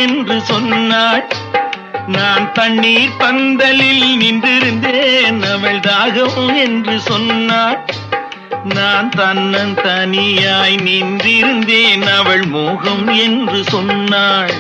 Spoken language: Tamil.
என்று சொன்னாள். நான் தண்ணீர் பந்தலில் நின்றிருந்தேன், அவள் தாகம் என்று சொன்னாள். நான் தன்னன் தனியாய் நின்றிருந்தேன், அவள் மோகம் என்று சொன்னாள்.